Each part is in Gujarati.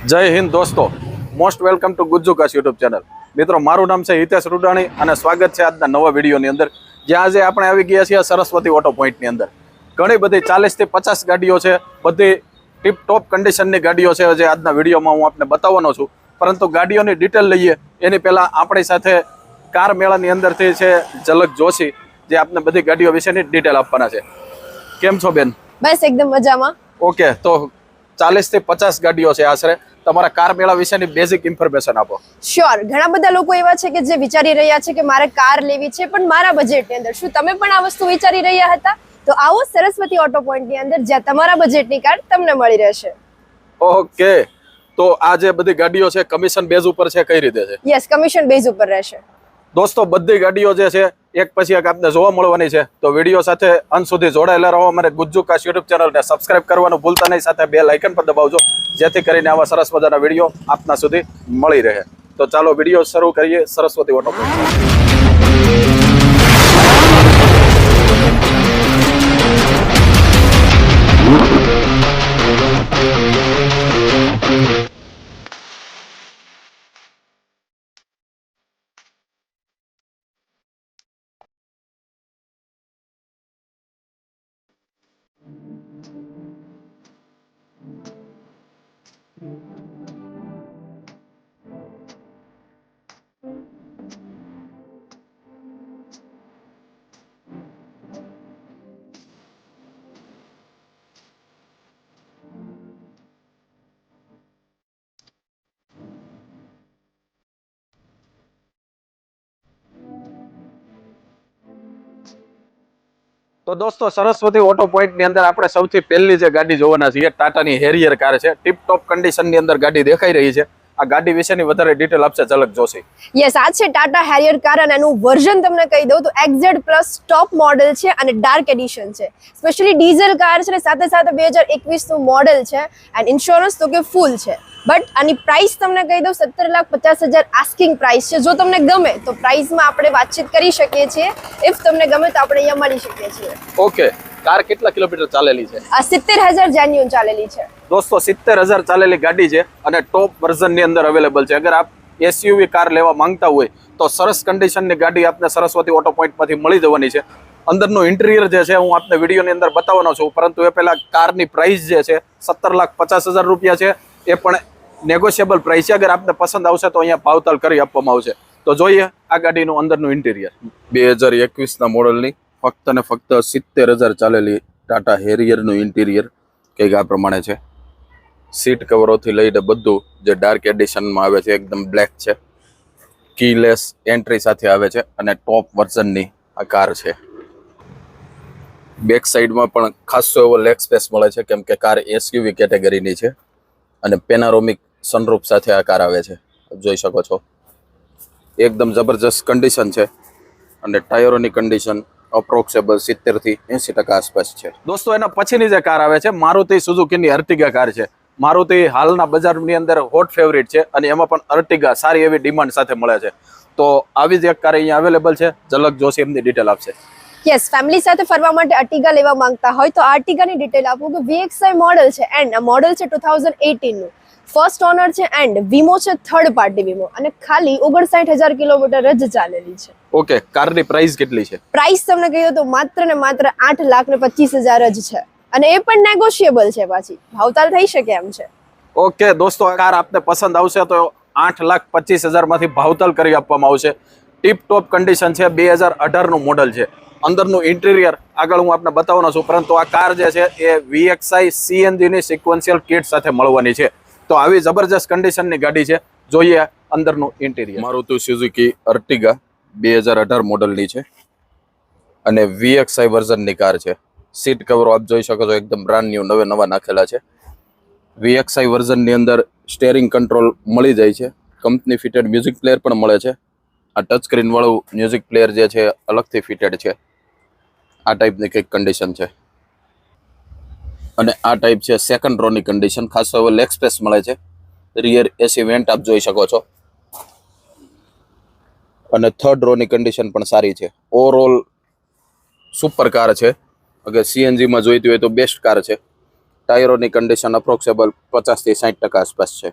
જય હિન્દ દોસ્તો, most welcome to Gujjukash YouTube channel. મિત્રો, મારું નામ છે હિતેશ રૂડાણી અને સ્વાગત છે આજના નવા વિડીયોની અંદર. જ્યાં આજે આપણે આવી ગયા છીએ સરસ્વતી ઓટો પોઈન્ટની અંદર. ઘણી બધી 40 થી 50 ગાડીઓ છે, બધી ટીપ ટોપ કન્ડિશનની ગાડીઓ છે જે આજના વિડીયોમાં હું આપને બતાવવાનો છું. પરંતુ ગાડીઓની ડિટેલ લઈએ એની પહેલાં આપણી સાથે કાર મેળાની અંદરથી છે ઝલક જોશી, જે આપને બધી ગાડીઓ વિશેની ડિટેલ આપવાના છે. કેમ છો બેન? બસ એકદમ મજામાં. ઓકે, તો 40 થી 50 ગાડીઓ છે આશરે. તમારા કાર મેળા વિશેની બેઝિક ઇન્ફોર્મેશન આપો. શ્યોર. ઘણા બધા લોકો એવા છે કે જે વિચારી રહ્યા છે કે મારે કાર લેવી છે પણ મારા બજેટની અંદર. શું તમે પણ આ વસ્તુ વિચારી રહ્યા હતા? તો આવો સરસ્વતી ઓટો પોઈન્ટની અંદર, જ્યાં તમારા બજેટની કાર તમને મળી રહેશે. ઓકે, તો આ જે બધી ગાડીઓ છે કમિશન બેઝ ઉપર છે, કઈ રીતે છે? યસ, કમિશન બેઝ ઉપર રહેશે. દોસ્તો, બધી ગાડીઓ જે છે એક પછી એક આપને જોવા મળવાની છે. તો વિડીયો સાથે અંત સુધી જોડાયેલા રહો. અમારે ગુજ્જુકાશ યુટ્યુબ ચેનલને સબસ્ક્રાઇબ કરવાનું ભૂલતા નહીં, સાથે બેલ આઇકન પર દબાવજો, જેથી કરીને આવા સરસ મજાના વિડીયો આપના સુધી મળી રહે. તો ચાલો વિડીયો શરૂ કરીએ સરસ્વતી ઓટો પોઈન્ટ. તો દોસ્તો, સરસ્વતી ઓટો પોઈન્ટ ની અંદર આપણે સૌથી પહેલી જે ગાડી જોવાના છીએ ટાટાની હેરિયર કાર છે. ટીપ ટોપ કન્ડિશન ની અંદર ગાડી દેખાઈ રહી છે. આ ગાડી વિશેની વધારે ડિટેલ આપશે ઝલક જોશી. યસ, આ છે ટાટા હેરિયર કાર અને એનું વર્ઝન તમને કહી દઉં તો XZ પ્લસ ટોપ મોડેલ છે અને ડાર્ક એડિશન છે. સ્પેશિયલી ડીઝલ કાર છે અને સાથે સાથે 2021 નું મોડેલ છે એન્ડ ઇન્સ્યોરન્સ તો કે ફૂલ છે. બટ આની પ્રાઇસ તમને કહી દઉં 17,50,000 આસ્કિંગ પ્રાઇસ છે. જો તમને ગમે તો પ્રાઇસમાં આપણે વાતચીત કરી શકીએ છીએ. ઇફ તમને ગમે તો આપણે અહીંયા મળી શકીએ છીએ. ઓકે, કાર કેટલા કિલોમીટર ચાલેલી છે? આ 70,000 જેન્યુઅન ચાલેલી છે. દોસ્તો, 70,000 ચાલેલી ગાડી છે અને ટોપ વર્ઝન ની અંદર અવેલેબલ છે. અગર આપ એસયુવી કાર લેવા માંગતા હોય તો સરસ કન્ડિશનની ગાડી આપને સરસ્વતી ઓટો પોઈન્ટ માંથી મળી જવાની છે. અંદરનું ઇન્ટિરિયર જે છે હું આપને વિડીયોની અંદર બતાવવાનો છું, પરંતુ એ પહેલા કારની પ્રાઇસ જે છે 17,50,000 રૂપિયા છે. એ પણ નેગોશિયેબલ પ્રાઇસ છે. અગર આપને પસંદ આવશે તો અહીંયા ભાવતાલ કરી આપવામાં આવશે. તો જોઈએ આ ગાડીનું અંદરનું ઇન્ટિરિયર. 2021 ના મોડલની ફક્ત ને ફક્ત 70,000 ચાલેલી ટાટા હેરિયરનું ઇન્ટિરિયર કંઈક આ પ્રમાણે છે. સીટ કવરોથી લઈને બધું જે ડાર્ક એડિશનમાં આવે છે એકદમ બ્લેક છે. કીલેસ એન્ટ્રી સાથે આવે છે અને ટોપ વર્ઝનની આ કાર છે. બેક સાઈડમાં પણ ખાસો એવો લેગ સ્પેસ મળે છે, કેમ કે કાર એસયુવી કેટેગરીની છે અને પેનારોમિક સનરૂફ સાથે આ કાર આવે છે. જોઈ શકો છો એકદમ જબરજસ્ત કન્ડિશન છે અને ટાયરોની કન્ડિશન અપ્રોક્સેબલ 70 થી 80% આસપાસ છે. દોસ્તો, એના પછીની જે કાર આવે છે મારુતિ સુઝુકીની અર્ટિગા કાર છે. મારુતિ હાલના બજારની અંદર હોટ ફેવરિટ છે અને એમાં પણ અર્ટિગા સારી એવી ડિમાન્ડ સાથે મળે છે. તો આવી જ એક કાર અહીંયા અવેલેબલ છે. ઝલક જોશી એમની ડિટેલ આપશે. યસ, ફેમિલી સાથે ફરવા માટે અર્ટિગા લેવા માંગતા હોય તો અર્ટિગાની ડિટેલ આપું કે VXI મોડેલ છે એન્ડ આ મોડેલ છે 2018 નું. ફર્સ્ટ ઓનર છે એન્ડ વીમો છે થર્ડ પાર્ટી વીમો અને ખાલી 59,000 કિલોમીટર જ ચાલેલી છે. ઓકે, કારની પ્રાઇસ કેટલી છે? પ્રાઇસ તમને કહ્યું તો માત્ર ને માત્ર 8,25,000 જ છે અને એ પણ નેગોશિયેબલ છે. પાછી ભાવતાલ થઈ શકે એમ છે. ઓકે દોસ્તો, આ કાર આપને પસંદ આવશે તો 8,25,000 માંથી ભાવતાલ કરી આપવામાં આવશે. ટીપ ટોપ કન્ડિશન છે. 2018 નું મોડલ છે. અંદરનું ઇન્ટિરિયર આગળ હું આપને બતાવવાનો છું, પરંતુ આ કાર જે છે એ VXI CNG ની સિક્વન્શિયલ કિટ સાથે મળવાની છે. તો આવી જબરજસ્ત કન્ડિશનની ગાડી છે. જોઈએ અંદરનું ઇન્ટિરિયર. મારુતિ સુઝુકી અર્ટિગા 2018 મોડલની છે અને VXI વર્ઝનની કાર છે. સીટ કવરો આપ જોઈ શકો છો એકદમ બ્રાન્ડ ન્યુ, નવા નાખેલા છે. VXI વર્ઝનની અંદર સ્ટેરિંગ કંટ્રોલ મળી જાય છે. કંપની ફિટેડ મ્યુઝિક પ્લેયર પણ મળે છે. આ ટચ સ્ક્રીન વાળું મ્યુઝિક પ્લેયર જે છે અલગથી ફિટેડ છે. આ ટાઈપની કંઈક કન્ડિશન છે અને આ ટાઈપ છે સેકન્ડ રોની કન્ડિશન. ખાસો એવો લેગ સ્પેસ મળે છે. રિયર એસી વેન્ટ આપ જોઈ શકો છો અને થર્ડ રોની કન્ડિશન પણ સારી છે. ઓવરઓલ સુપર કાર છે. અગર CNG માં જોઈતી હોય તો બેસ્ટ કાર છે. ટાયરોની કન્ડિશન અપ્રોક્સેબલ 50 થી 60% આસપાસ છે.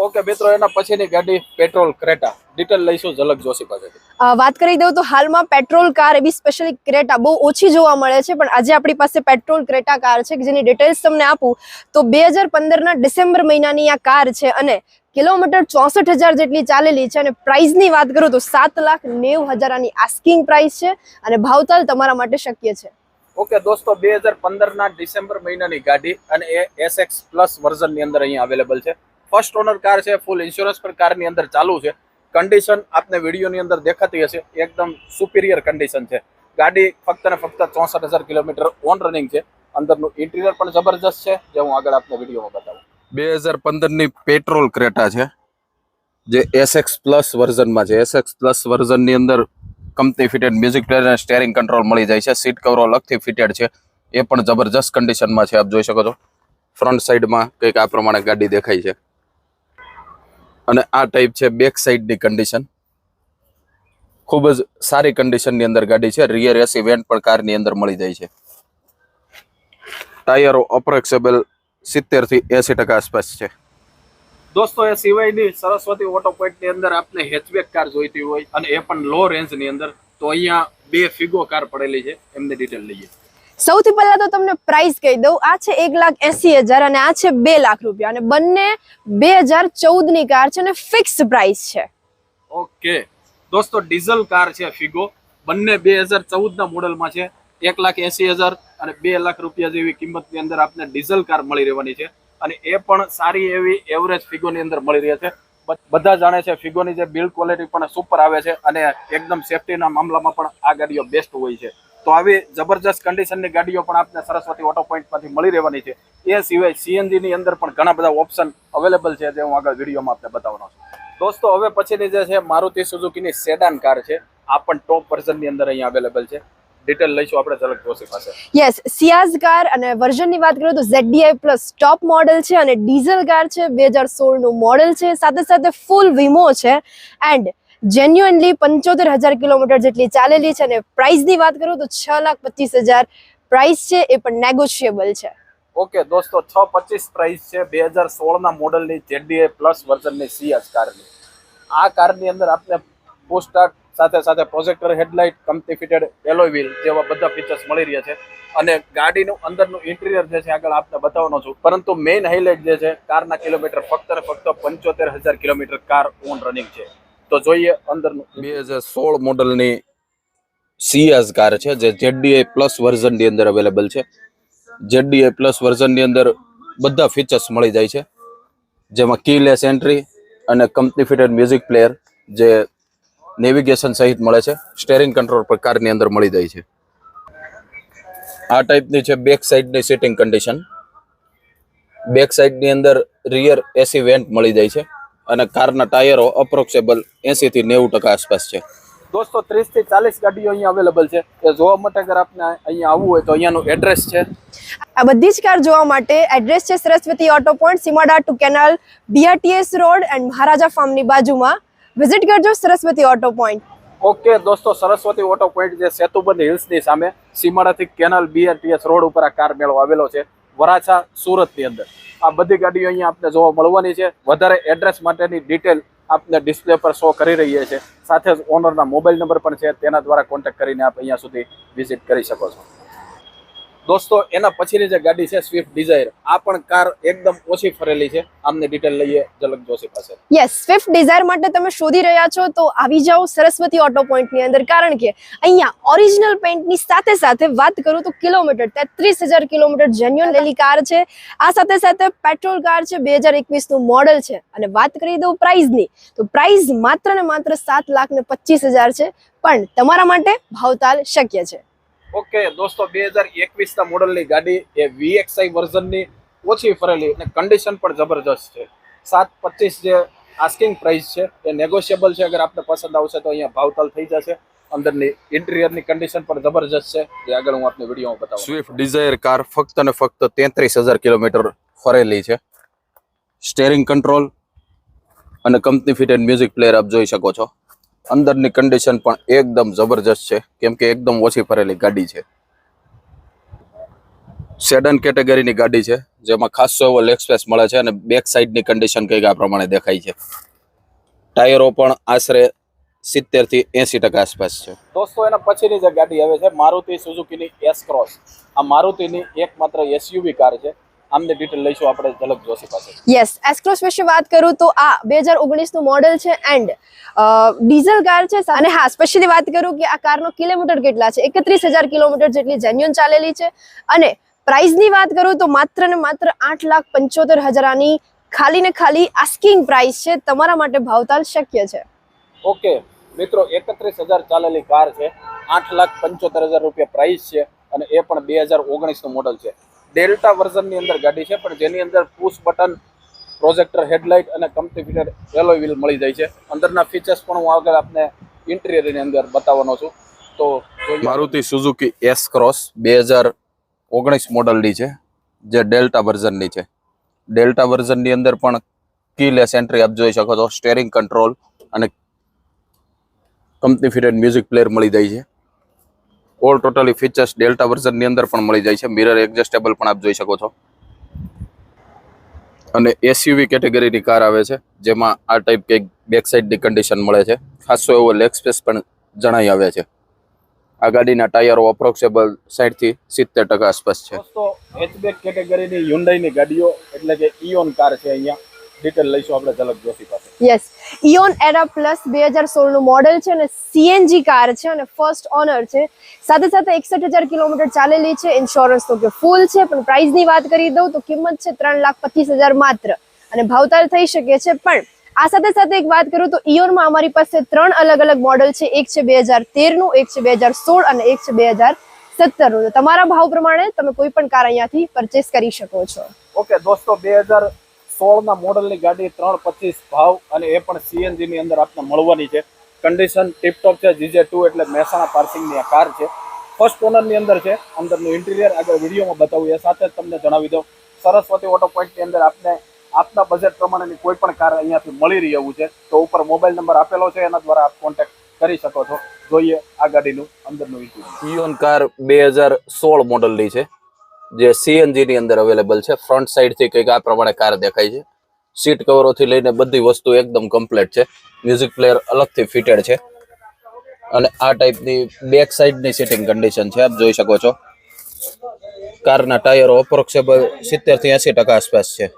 ઓકે મિત્રો, એના પછીની ગાડી પેટ્રોલ ક્રેટા, ડિટેલ લઈશું ઝલક જોશી પાસેથી. વાત કરી દઉં તો હાલમાં પેટ્રોલ કાર એવી સ્પેશિયલી ક્રેટા બહુ ઓછી જોવા મળે છે, પણ આજે આપણી પાસે પેટ્રોલ ક્રેટા કાર છે કે જેની ડિટેલ્સ તમને આપું તો 2015ના ડિસેમ્બર મહિનાની આ કાર છે અને કિલોમીટર 64,000 જેટલી ચાલેલી છે અને પ્રાઇસની વાત કરું તો 7,90,000 આની આસ્કિંગ પ્રાઇસ છે અને ભાવતાલ તમારા માટે શક્ય છે. ઓકે દોસ્તો, 2015ના ડિસેમ્બર મહિનાની ગાડી અને એ SX પ્લસ વર્ઝનની અંદર અહીંયા અવેલેબલ છે. ફર્સ્ટ ઓનર કાર છે, ફૂલ ઇન્સ્યોરન્સ પર કારની અંદર ચાલુ છે. કન્ડિશન આપને વિડીયોની અંદર દેખાતી હશે, એકદમ સુપિરિયર કન્ડિશન છે. ગાડી ફક્ત ને ફક્ત 64,000 કિલોમીટર ઓન રનિંગ છે. અંદરનું ઇન્ટિરિયર પણ જબરજસ્ત છે, જે હું આગળ આપને વિડીયોમાં બતાવું. 2015ની પેટ્રોલ ક્રેટા છે, જે SX પ્લસ વર્ઝનમાં છે. SX પ્લસ વર્ઝનની અંદર કંપની ફિટેડ મ્યુઝિક પ્લેયર અને સ્ટેરિંગ કંટ્રોલ મળી જાય છે. સીટ કવરો અલગથી ફિટેડ છે, એ પણ જબરજસ્ત કન્ડિશનમાં છે. આપ જોઈ શકો છો ફ્રન્ટ સાઈડમાં કંઈક આ પ્રમાણે ગાડી દેખાય છે અને આ ટાઈપ છે બેક સાઈડની કન્ડિશન. ખૂબ જ સારી કન્ડિશનની અંદર ગાડી છે. રિયર એસી વેન્ટ પણ કારની અંદર મળી જાય છે. ટાયરો અપ્રોક્સેબલ 70 થી 80% આસપાસ છે. દોસ્તો, એ સિવાયની સરસ્વતી ઓટો પોઈન્ટની અંદર આપને હેચબેક કાર જોઈતી હોય અને એ પણ લો રેન્જની અંદર, તો અહીંયા 2 ફિગો કાર પડેલી છે. એમની ડિટેલ લઈએ. સૌથી પહેલા તો તમને પ્રાઇસ કહી દઉં. આ છે 1,80,000 અને આ છે 2 લાખ રૂપિયા અને બંને 2014ની કાર છે અને ફિક્સ પ્રાઇસ છે. ઓકે દોસ્તો, ડીઝલ કાર છે ફિગો, બંને 2014ના મોડલમાં છે. 1,80,000 અને 2 લાખ રૂપિયા જેવી કિંમતની અંદર આપને ડીઝલ કાર મળી રહેવાની છે અને એ પણ સારી એવી એવરેજ ફિગોની અંદર મળી રહે છે. બધા જાણે છે ફિગોની જે બિલ્ડ ક્વોલિટી પણ સુપર આવે છે અને એકદમ સેફટીના મામલામાં પણ આ ગાડીઓ બેસ્ટ હોય છે. તો આવી જબરજસ્ત કન્ડિશનની ગાડીઓ પણ આપને સરસ્વતી ઓટો પોઈન્ટમાંથી મળી રહેવાની છે. એ સિવાય સીએનજીની અંદર પણ ઘણા બધા ઓપ્શન અવેલેબલ છે, જે હું આગળ વિડીયોમાં આપને બતાવવાનો છું. દોસ્તો, હવે પછીની જે છે મારુતિ સુઝુકીની સેડાન કાર છે. આ પણ ટોપ વર્ઝનની અંદર અહીંયા અવેલેબલ છે. ડિટેલ લઈશું આપણે ઝલક જોશી પાસે. યસ, સિયાઝ કાર અને વર્ઝનની વાત કરું તો ZDI પ્લસ ટોપ મોડેલ છે અને ડીઝલ કાર છે. 2016નું મોડેલ છે, સાથે સાથે ફૂલ વીમો છે એન્ડ જેન્યુઅનલી 75,000 કિલોમીટર જેટલી ચાલેલી છે અને પ્રાઇસની વાત કરું તો 6,25,000 પ્રાઇસ છે, એ પણ નેગોશિયેબલ છે. ઓકે દોસ્તો, 6,25 પ્રાઇસ છે 2016ના મોડલની ZDI પ્લસ વર્ઝનની સિયાઝ કારની. આ કારની અંદર આપને પુશ સ્ટાર્ટ સાથે સાથે projector headlight, company fitted alloy wheel જેવા બધા ફીચર્સ મળી રહ્યા છે અને ગાડીનું અંદરનું ઇન્ટિરિયર જે છે આગળ આપને બતાવવાનો છું. પરંતુ મેઇન હાઇલાઇટ જે છે, કારના કિલોમીટર ફક્ત ને ફક્ત 75,000 કિલોમીટર કાર ઓન રનિંગ છે. તો જોઈએ અંદરનું. 2016 મોડલની સિયાઝ કાર છે, જે ZDI પ્લસ વર્ઝનની અંદર અવેલેબલ છે. ZDI પ્લસ વર્ઝનની અંદર બધા ફીચર્સ મળી જાય છે, જેમાં કીલેસ એન્ટ્રી અને કંપની ફિટેડ મ્યુઝિક પ્લેયર, જે નેવિગેશન સહિત મળે છે. સ્ટેરિંગ કંટ્રોલ પર કારની અંદર મળી જાય છે. આ ટાઈપની છે બેક સાઈડની સીટિંગ કન્ડિશન. બેક સાઈડની અંદર રિયર એસી વેન્ટ મળી જાય છે અને કારના ટાયરો અપ્રોક્સેબલ 80 થી 90% આસપાસ છે. દોસ્તો, 30 થી 40 ગાડીઓ અહીંયા અવેલેબલ છે. એ જોવા માટે અગર આપને અહીંયા આવવું હોય તો અહીંયાનું એડ્રેસ છે. આ બધી જ કાર જોવા માટે એડ્રેસ છે Saraswati auto point, Simada to canal, BRTS road and Maharaja ફાર્મની બાજુમાં. વિઝિટ કરજો સરસ્વતી ઓટો પોઈન્ટ. ઓકે દોસ્તો, સરસ્વતી ઓટો પોઈન્ટ જે સેતુબંધ હિલ્સની સામે સીમાડાથી કેનાલ BRTS રોડ ઉપર આ કાર મેળો આવેલો છે, વરાછા સુરતની અંદર. આ બધી ગાડીઓ અહીંયા આપને જોવા મળવાની છે. વધારે એડ્રેસ માટેની ડિટેલ આપને ડિસ્પ્લે પર શો કરી રહી છે. સાથે જ ઓનરના મોબાઈલ નંબર પણ છે, તેના દ્વારા કોન્ટેક્ટ કરીને આપ અહીંયા સુધી વિઝિટ કરી શકો છો. દોસ્તો, એના પછીની જે ગાડી છે સ્વિફ્ટ ડિઝાયર, આ પણ કાર એકદમ ઓછી ફરેલી છે. આમને ડિટેલ લઈએ ઝલક જોશી પાસે. યસ, સ્વિફ્ટ ડિઝાયર માટે તમે શોધી રહ્યા છો તો આવી જાઓ સરસ્વતી ઓટો પોઈન્ટની અંદર, કારણ કે અહીંયા ઓરિજિનલ પેઇન્ટની સાથે સાથે વાત કરું તો કિલોમીટર 33,000 કિલોમીટર જેન્યુઅન લેલી કાર છે. આ સાથે સાથે પેટ્રોલ કાર છે, 2021નું મોડેલ છે અને વાત કરી દઉં પ્રાઇસની તો પ્રાઇસ માત્ર ને માત્ર 7,25,000 છે, પણ તમારા માટે ભાવતાલ શક્ય છે. ઓકે દોસ્તો, 2021ના મોડલની ગાડી એ VXI વર્ઝનની ઓછી ફરેલી અને કન્ડિશન પણ જબરજસ્ત છે. 7,25 જે આસ્કિંગ પ્રાઇસ છે, એ નેગોશિયેબલ છે. અગર આપને પસંદ આવશે તો અહીંયા ભાવતાલ થઈ જશે. અંદરની ઇન્ટિરિયરની કન્ડિશન પણ જબરજસ્ત છે, જે આગળ હું આપને વિડીયોમાં બતાવું. સ્વિફ્ટ ડિઝાયર કાર ફક્ત ને ફક્ત 33,000 કિલોમીટર ફરેલી છે. સ્ટેરિંગ કંટ્રોલ અને કંપની ફિટેડ મ્યુઝિક પ્લેયર આપ જોઈ શકો છો. અંદરની કન્ડિશન પણ એકદમ જબરજસ્ત છે, કેમ કે એકદમ ઓછી ફરેલી ગાડી છે. સેડન કેટેગરીની ગાડી છે, જેમાં ખાસો એવો લેગ સ્પેસ મળે છે અને બેક સાઈડની કન્ડિશન કંઈક આ પ્રમાણે દેખાય છે. ટાયરો પણ આશરે 70 થી 80% આસપાસ છે. દોસ્તો એના પછીની જે ગાડી આવે છે મારુતિ સુઝુકીની એસ ક્રોસ. આ મારુતિની એકમાત્ર એસયુવી કાર છે. આમની ડિટેલ લઈશું આપણે ઝલક જોશી પાસે. યસ, એસ-ક્રોસ વિશે વાત કરું તો આ 2019 નું મોડેલ છે એન્ડ ડીઝલ કાર છે. અને હા, સ્પેશિયલી વાત કરું કે આ કારનો કિલોમીટર કેટલા છે, 31,000 કિલોમીટર જેટલી જેન્યુઅન ચાલેલી છે. અને પ્રાઇસની વાત કરું તો માત્ર ને માત્ર 8,75,000 આની ખાલી ને ખાલી આસ્કિંગ પ્રાઇસ છે. તમારા માટે ભાવતાલ શક્ય છે. ઓકે મિત્રો, 31,000 ચાલેલી કાર છે, 8,75,000 રૂપિયા પ્રાઇસ છે અને એ પણ 2019 નું મોડલ છે. ડેલ્ટા વર્ઝનની અંદર ગાડી છે, પણ જેની અંદર પુશ બટન, પ્રોજેક્ટર હેડલાઇટ અને કંપની ફિટેડ એલોય વ્હીલ મળી જાય છે. અંદરના ફીચર્સ પણ હું આગળ આપને ઇન્ટિરિયરની અંદર બતાવવાનો છું. તો મારુતિ સુઝુકી એસ ક્રોસ 2019 મોડલની છે, જે ડેલ્ટા વર્ઝનની છે. ડેલ્ટા વર્ઝનની અંદર પણ કીલેસ એન્ટ્રી આપ જોઈ શકો છો, સ્ટેરિંગ કંટ્રોલ અને કંપની ફિટેડ મ્યુઝિક પ્લેયર મળી જાય છે. ઓલ ટોટલી ફીચર્સ ડેલ્ટા વર્ઝનની અંદર પણ મળી જાય છે. મિરર એડજસ્ટેબલ પણ આપ જોઈ શકો છો. અને એસયુવી કેટેગરીની કાર આવે છે, જેમાં આ ટાઈપ કંઈક બેક સાઈડની કન્ડિશન મળે છે. ખાસો એવો લેગ સ્પેસ પણ જણાઈ આવે છે. આ ગાડીના ટાયરો અપ્રોક્સિમેબલ 60 થી 70% આસપાસ છે. દોસ્તો હેચબેક કેટેગરીની હ્યુન્ડાઈની ગાડીઓ એટલે કે ઇઓન કાર છે. અહીંયા ડિટેલ લઈશું આપણે ઝલક જોશી પાસે. યસ, ઇઓન એરા પ્લસ 2016 નું મોડેલ છે અને સીએનજી કાર છે અને ફર્સ્ટ ઓનર છે. સાથે સાથે 61,000 કિલોમીટર ચાલેલી છે. ઇન્સ્યોરન્સ તો કે ફૂલ છે, પણ પ્રાઇસની વાત કરી દઉં તો કિંમત છે 3,25,000 માત્ર અને ભાવતાલ થઈ શકે છે. પણ આ સાથે સાથે એક વાત કરું તો ઇઓનમાં અમારી પાસે 3 અલગ અલગ મોડેલ છે. એક છે 2013 નું, એક છે 2016 અને એક છે 2017 નું. તમારા ભાવ પ્રમાણે તમે કોઈ પણ કાર અહીંયાથી પરચેસ કરી શકો છો. ઓકે દોસ્તો, 2016 ના મોડલની ગાડી 3,25 ભાવ અને એ પણ સીએનજી ની અંદર આપને મળવાની છે. કન્ડિશન ટીપટોપ છે. GJ2 એટલે મહેસાણા પાર્સિંગની આ કાર છે. ફર્સ્ટ ઓનરની અંદર છે. અંદરનું ઇન્ટિરિયર આગળ વિડીયોમાં બતાવું એ સાથે જ તમને જણાવી દઉં, સરસ્વતી ઓટો પોઈન્ટની અંદર આપને આપના બજેટ પ્રમાણેની કોઈ પણ કાર અહીંયાથી મળી રહી એવું છે. તો ઉપર મોબાઈલ નંબર આપેલો છે, એના દ્વારા આપ કોન્ટેક્ટ કરી શકો છો. જોઈએ આ ગાડીનું અંદરનું ઇન્ટિરિયર. ઇઓન કાર 2016 મોડલની છે, જે સીએનજી ની અંદર અવેલેબલ છે. ફ્રન્ટ સાઈડ થી કંઈક આ પ્રમાણે કાર દેખાય છે. સીટ કવરોથી લઈને બધી વસ્તુ એકદમ કમ્પ્લીટ છે. મ્યુઝિક પ્લેયર અલગથી ફિટેડ છે અને આ ટાઈપની બેક સાઈડની સીટિંગ કન્ડિશન છે, આપ જોઈ શકો છો. કારના ટાયરો અપ્રોક્સિમેબલ 70 થી 80% આસપાસ છે.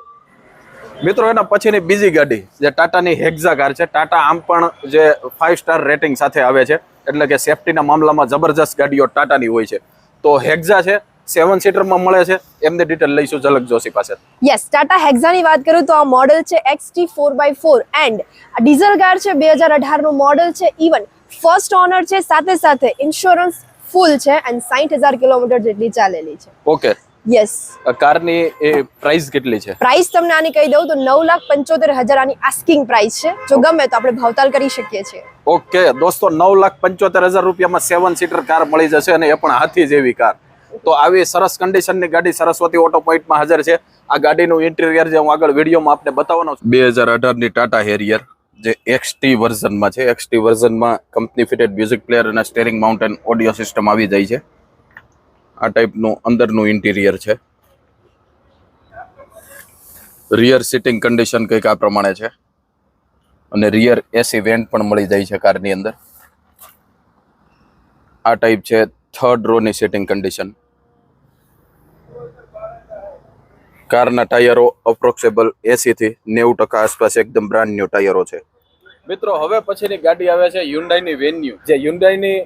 મિત્રો એના પછીની બીજી ગાડી જે ટાટાની હેક્ઝા કાર છે. ટાટા આમ પણ જે 5 સ્ટાર રેટિંગ સાથે આવે છે, એટલે કે સેફટીના મામલામાં જબરજસ્ત ગાડીઓ ટાટાની હોય છે. તો હેક્ઝા છે, 7 સીટરમાં મળે છે. એમની ડિટેલ લઈશું ઝલક જોશી પાસે. યસ, ટાટા હેક્ઝાની વાત કરું તો આ મોડેલ છે XT4x4 એન્ડ આ ડીઝલ કાર છે. 2018 નું મોડેલ છે. ઇવન ફર્સ્ટ ઓનર છે. સાથે સાથે ઇન્સ્યોરન્સ ફૂલ છે એન્ડ 60,000 કિલોમીટર જેટલી ચાલેલી છે. Okay, yes. કારની એ પ્રાઇસ કેટલી છે? પ્રાઇસ તમને આની કહી દઉં તો 9,75,000 આની આસ્કિંગ પ્રાઇસ છે. જો ગમે તો આપણે ભાવતાલ કરી શકીએ છીએ. ઓકે દોસ્તો, 9,75,000 રૂપિયામાં 7 સીટર કાર મળી જશે અને એ પણ હાથી જેવી કાર. તો આવી સરસ કન્ડિશનની ગાડી સરસ્વતી ઓટો પોઈન્ટમાં હાજર છે. આ ગાડીનું ઇન્ટિરિયર જે હું આગળ વિડીયોમાં આપને બતાવવાનો છું. 2018 ની ટાટા હેરિયર જે XT વર્ઝનમાં છે. XT વર્ઝનમાં કંપની ફિટેડ મ્યુઝિક પ્લેયર અને સ્ટેરિંગ માઉન્ટેન ઓડિયો સિસ્ટમ આવી જાય છે. આ ટાઈપનું અંદરનું ઇન્ટિરિયર છે. રિયર સિટિંગ કન્ડિશન કંઈક આ પ્રમાણે છે અને રિયર એસી વેન્ટ પણ મળી જાય છે કારની અંદર. આ ટાઈપ છે થર્ડ રો ની સિટિંગ કન્ડિશન. કારના ટાયરો અપ્રોક્સિમેબલ 80 થી 90% આસપાસ એકદમ બ્રાન્ડ ન્યુ ટાયરો છે. મિત્રો હવે પછીની ગાડી આવે છે હ્યુન્ડાઈની વેન્યુ, જે હ્યુન્ડાઈની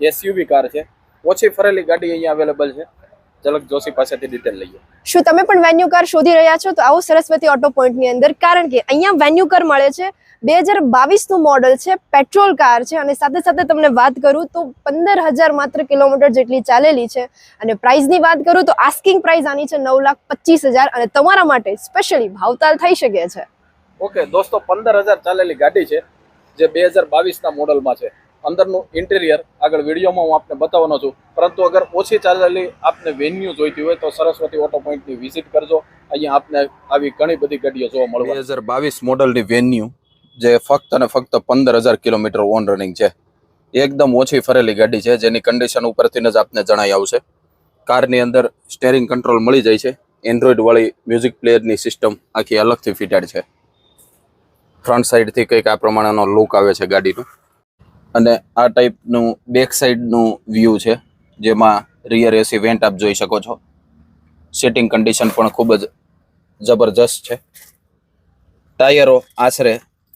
એસયુવી કાર છે. ઓછી ફરેલી ગાડી અહીંયા અવેલેબલ છે. ઝલક જોશી પાસેથી ડિટેલ લઈએ. શું તમે પણ વેન્યુ કાર શોધી રહ્યા છો? તો આવો સરસ્વતી ઓટો પોઈન્ટ ની અંદર, કારણ કે અહીંયા વેન્યુ કાર મળે છે. 2022 નું મોડેલ છે. પેટ્રોલ કાર છે અને સાથે સાથે તમને વાત કરું તો 15,000 માત્ર કિલોમીટર જેટલી ચાલેલી છે. અને પ્રાઇસની વાત કરું તો આસ્કિંગ પ્રાઇસ આની છે 9,25,000 અને તમારા માટે સ્પેશિયલી ભાવતાલ થઈ શકે છે. ઓકે દોસ્તો, 15,000 ચાલેલી ગાડી છે, જે 2022 ના મોડલમાં છે. અંદરનું ઇન્ટિરિયર આગળ વિડીયોમાં હું આપને બતાવવાનો છું. પરંતુ અગર ઓછી ચાલેલી આપને વેન્યુ જોઈતી હોય તો સરસ્વતી ઓટો પોઈન્ટની વિઝિટ કરજો. અહીંયા આપને આવી ઘણી બધી ગાડીઓ જોવા મળે. 2022 મોડલની વેન્યુ જે ફક્ત અને ફક્ત 15,000 કિલોમીટર ઓન રનિંગ છે. એકદમ ઓછી ફરેલી ગાડી છે, જેની કન્ડિશન ઉપરથી જ આપને જણાઈ આવશે. કારની અંદર સ્ટેરિંગ કંટ્રોલ મળી જાય છે. એન્ડ્રોઈડ વાળી મ્યુઝિક પ્લેયરની સિસ્ટમ આખી અલગથી ફિટેડ છે. ફ્રન્ટ સાઈડથી કંઈક આ પ્રમાણેનો લુક આવે છે ગાડીનું. અને આ ટાઈપનું બેક સાઈડનું વ્યૂ છે, જેમાં રિયર એસી વેન્ટ આપ જોઈ શકો છો. સીટિંગ કન્ડિશન પણ ખૂબ જ જબરજસ્ત છે. ટાયરો આશરે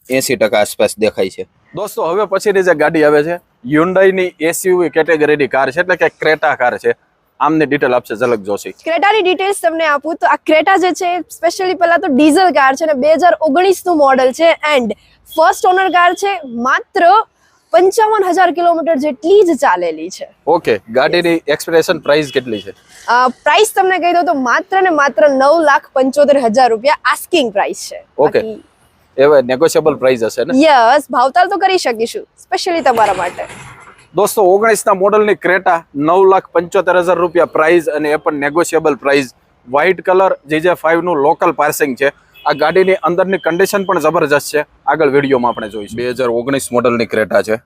80% આસપાસ દેખાય છે. દોસ્તો હવે પછીની જે ગાડી આવે છે હ્યુન્ડાઈની એસયુવી કેટેગરીની કાર છે, એટલે કે ક્રેટા કાર છે. આમની ડિટેલ આપશે ઝલક જોશી. ક્રેટાની ડિટેલ્સ તમને આપું તો આ ક્રેટા જે છે સ્પેશિયલી પહેલા તો ડીઝલ કાર છે અને 2019 નું મોડેલ છે એન્ડ ફર્સ્ટ ઓનર કાર છે. માત્ર 55,000 કિલોમીટર જેટલી જ ચાલેલી છે. ઓકે, ગાડીની એક્સપેક્ટેશન પ્રાઇસ કેટલી છે? પ્રાઇસ તમને કહી દઉં તો માત્ર ને માત્ર 9,75,000 રૂપિયા આસ્કિંગ પ્રાઇસ છે. ઓકે, એવા નેગોશિયેબલ પ્રાઇસ હશે ને? યસ, ભાવતાલ તો કરી શકીશું સ્પેશિયલી તમારા માટે. દોસ્તો 19 ના મોડલની ક્રેટા 9,75,000 રૂપિયા પ્રાઇસ, અને એ પણ negotiable price. White colour JJ5 નું લોકલ પાર્સિંગ છે. આ ગાડીની અંદરની કન્ડિશન પણ જબરજસ્ત છે. આગળ વિડીયોમાં આપણે જોઈશું. 2019 મોડલની ક્રેટા છે,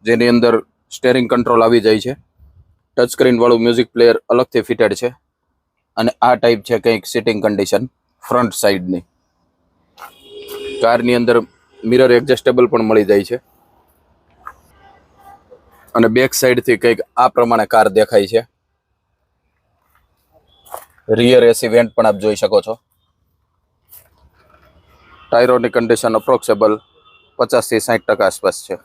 જેની અંદર સ્ટેરિંગ કંટ્રોલ આવી જાય છે. ટચ સ્ક્રીન વાળું મ્યુઝિક પ્લેયર અલગથી ફિટેડ છે. અને આ ટાઈપ છે કંઈક સીટિંગ કન્ડિશન ફ્રન્ટ સાઈડની. કારની અંદર મિરર એડજસ્ટેબલ પણ મળી જાય છે. અને બેક સાઈડથી કંઈક આ પ્રમાણે કાર દેખાય છે. રિયર એસી વેન્ટ પણ આપ જોઈ શકો છો. ટાયરોની કન્ડિશન અપ્રોક્સેબલ 50 થી 60% આસપાસ છે.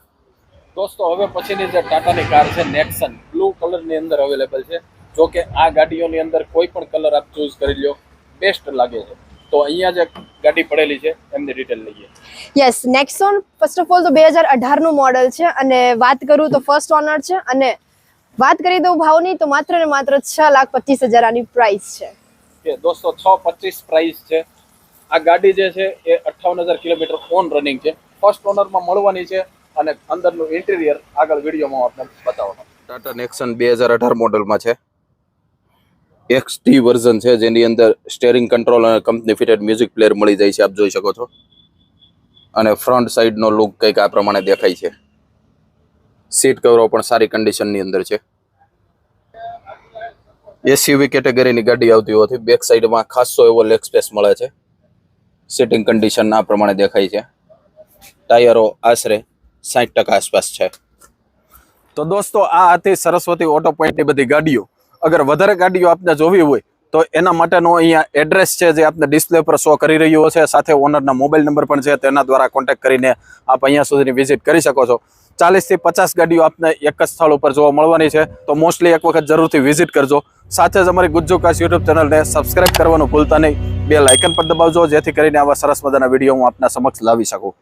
દોસ્તો હવે પછીની જે ટાટાની કાર છે નેક્સન, બ્લુ કલરની અંદર અવેલેબલ છે. જો કે આ ગાડીઓની અંદર કોઈ પણ કલર આપ ચૂઝ કરી લ્યો, બેસ્ટ લાગે છે. તો અહીંયા જે ગાડી પડેલી છે એમની ડિટેલ લઈએ. Yes, Nexon first of all તો 2018 નું મોડેલ છે અને વાત કરું તો ફર્સ્ટ ઓનર છે. અને વાત કરી દઉં ભાવની તો માત્ર ને માત્ર 6,25,000 આની પ્રાઇસ છે. કે દોસ્તો 6,25,000 પ્રાઇસ છે. આ ગાડી જે છે એ 58,000 કિલોમીટર ઓન રનિંગ છે. ફર્સ્ટ ઓનરમાં મળવાની છે. અને અંદરનું ઇન્ટિરિયર આગળ વિડીયોમાં આપણે બતાવવાનો. ટાટા નેક્સન 2018 મોડલમાં છે. XT વર્ઝન છે, જેની અંદર સ્ટેરિંગ કંટ્રોલ અને કંપની ફિટેડ મ્યુઝિક પ્લેયર મળી જાય છે, આપ જોઈ શકો છો. અને ફ્રન્ટ સાઈડનો લુક કંઈક આ પ્રમાણે દેખાય છે. સીટ કવરો પણ સારી કન્ડિશનની અંદર છે. એસયુવી કેટેગરીની ગાડી આવતી હોવાથી બેક સાઈડમાં ખાસો એવો લેગ સ્પેસ મળે છે. સીટિંગ કન્ડિશન આ પ્રમાણે દેખાય છે. ટાયરો આશરે 60% આસપાસ છે. તો દોસ્તો આ હતી સરસ્વતી ઓટો પોઈન્ટની બધી ગાડીઓ. અગર વધારે ગાડીઓ આપને જોવી હોય તો એના માટેનો અહીંયા એડ્રેસ છે, જે આપને ડિસ્પ્લે પર શો કરી રહ્યો છે. સાથે ઓનરના મોબાઈલ નંબર પણ છે, તેના દ્વારા કોન્ટેક્ટ કરીને આપ અહીંયા સુધીની વિઝિટ કરી શકો છો. 40 થી 50 ગાડીઓ આપને એક જ સ્થળ ઉપર જોવા મળવાની છે. તો મોસ્ટલી એક વખત જરૂરથી વિઝિટ કરજો. સાથે જ અમારી ગુજ્જોકાશ યુટ્યુબ ચેનલને સબસ્ક્રાઇબ કરવાનું ભૂલતા નહીં. બેલ આઇકન પર દબાવજો, જેથી કરીને આવા સરસ મજાના વિડીયો હું આપના સમક્ષ લાવી શકું.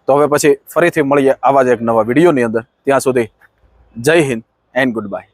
તો હવે પછી ફરીથી મળીએ આવા જ એક નવા વિડીયોની અંદર. ત્યાં સુધી જય હિન્દ એન્ડ ગુડ બાય.